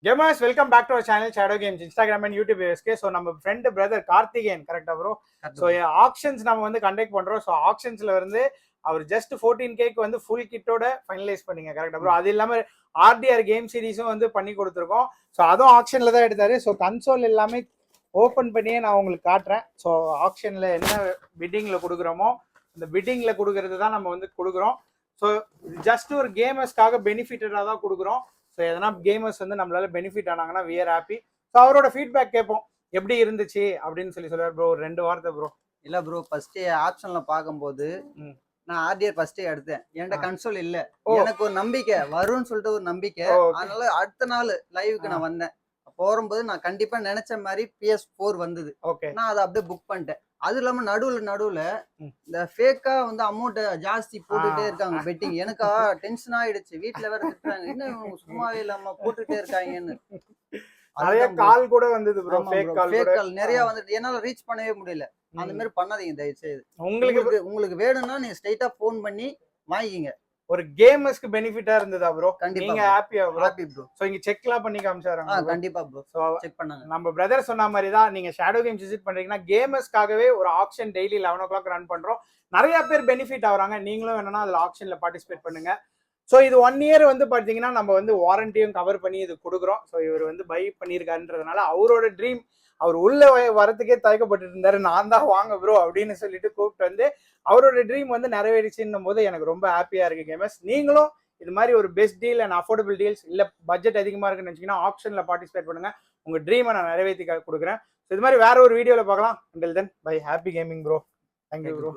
Gamers, welcome back to our channel Shadow Games, Instagram and YouTube ASK. So நம்ம friend brother Karthikeyan கரெக்டா bro? So actions நம்ம வந்து conduct பண்றோம். So ஆக்ஷன்ஸ்ல வந்து அவர் just 14Kக்கு வந்து ஃபுல் கிட்டோட ஃபைனலைஸ் பண்ணீங்க கரெக்டா ப்ரோ? அது இல்லாம ஆர்டிஆர் கேம் சீரிஸும் வந்து பண்ணி கொடுத்துருக்கோம். ஸோ அதுவும் ஆக்ஷன்ல தான் எடுத்தாரு. ஸோ கன்சோல் எல்லாமே ஓப்பன் பண்ணியே நான் உங்களுக்கு காட்டுறேன். ஸோ ஆக்ஷன்ல என்ன பிட்டிங்ல கொடுக்குறோமோ அந்த பிட்டிங்ல கொடுக்கறது தான் நம்ம வந்து கொடுக்குறோம். ஸோ ஜஸ்ட் ஒரு கேமர்ஸ்க்காக பெனிஃபிட்டடாக தான் கொடுக்குறோம். ஸோ எதனா கேமர்ஸ் வந்து நம்மளால பெனிஃபிட் ஆனாங்கன்னா வி ஆர் ஹாப்பி. ஸோ அவரோட ஃபீட்பேக் கேட்போம், எப்படி இருந்துச்சு அப்படின்னு சொல்லுவார் ப்ரோ. ஒரு 2 வார்த்தை ப்ரோ. இல்ல ப்ரோ, ஃபர்ஸ்ட் ஆப்ஷன்ல பாக்கும்போது நான் ஆர்டிஆர் ஃபர்ஸ்டே எடுத்தேன். என்கிட்ட கன்சோல் இல்ல, எனக்கு ஒரு நம்பிக்கை வரும்னு சொல்லிட்டு ஒரு நம்பிக்கை. அதனால அடுத்த நாள் லைவுக்கு நான் வந்தேன். போகும்போது நான் கண்டிப்பா நினைச்ச மாதிரி PS4 வந்தது. நான் அதை அப்படியே புக் பண்ணிட்டேன். அது இல்லாம நடுவுல இந்த ஃபேக்கா வந்து அமௌண்ட் ஜாஸ்தி போட்டுட்டே இருக்காங்க பெட்டிங். எனக்கா டென்ஷன் ஆயிடுச்சு. வீட்டுல வேற திட்டுறாங்க, என்ன சும்மாவே இல்லாம போட்டுட்டே இருக்காங்கன்னு. நிறைய கால் கூட வந்தது ப்ரோ. ஃபேக் கால் நிறைய வந்துட்டு என்னால ரீச் பண்ணவே முடியல. அந்த மாதிரி பண்ணாதீங்க தயவு செய்து. உங்களுக்கு வேணும்னா நீங்க ஸ்ட்ரைட்டா போன் பண்ணி வாங்கிங்க. ஒரு கேமர்ஸ்க்கு பெனிஃபிட்டா இருந்ததா ப்ரோ? நீங்க ஹாப்பியா ப்ரோ? Happy bro. சோ இங்க செக்லாம் பண்ணி காமிச்சாராங்க? கண்டிப்பா ப்ரோ. சோ செக் பண்ணாங்க. நம்ம பிரதர் சொன்ன மாதிரி தான், நீங்க ஷேடோ கேம்ஸ் விசிட் பண்றீங்கன்னா கேமர்ஸ்க்காகவே ஒரு ஆக்ஷன் டெய்லி 11 o'clock ரன் பண்றோம். நிறைய பேர் பெனிஃபிட் ஆகுறாங்க. நீங்களும் வேணும்னா அதுல ஆக்ஷன்ல பார்ட்டிசிபேட் பண்ணுங்க. ஸோ இது 1 year வந்து பார்த்தீங்கன்னா நம்ம வந்து வாரண்டியும் கவர் பண்ணி இது கொடுக்குறோம். ஸோ இவர் வந்து பை பண்ணியிருக்காருன்றதுனால அவரோட ட்ரீம், அவர் உள்ள வரத்துக்கே தயக்கப்பட்டு இருந்தாரு. நான் தான் வாங்க ப்ரோ அப்படின்னு சொல்லிட்டு கூப்பிட்டு வந்து அவரோட ட்ரீம் வந்து நிறைவேறிச்சுன்னும் போது எனக்கு ரொம்ப ஹாப்பியா இருக்கு. கேமர்ஸ், நீங்களும் இது மாதிரி ஒரு best deal and affordable deals இல்ல பட்ஜெட் அதிகமா இருக்குன்னு நினைச்சீங்கன்னா ஆப்ஷன்ல பார்ட்டிசிபேட் பண்ணுங்க. உங்க ட்ரீமை நான் நிறைவேற்றி கொடுக்குறேன். இது மாதிரி வேற ஒரு வீடியோல பார்க்கலாம். until then bye, happy gaming bro. Thank you bro.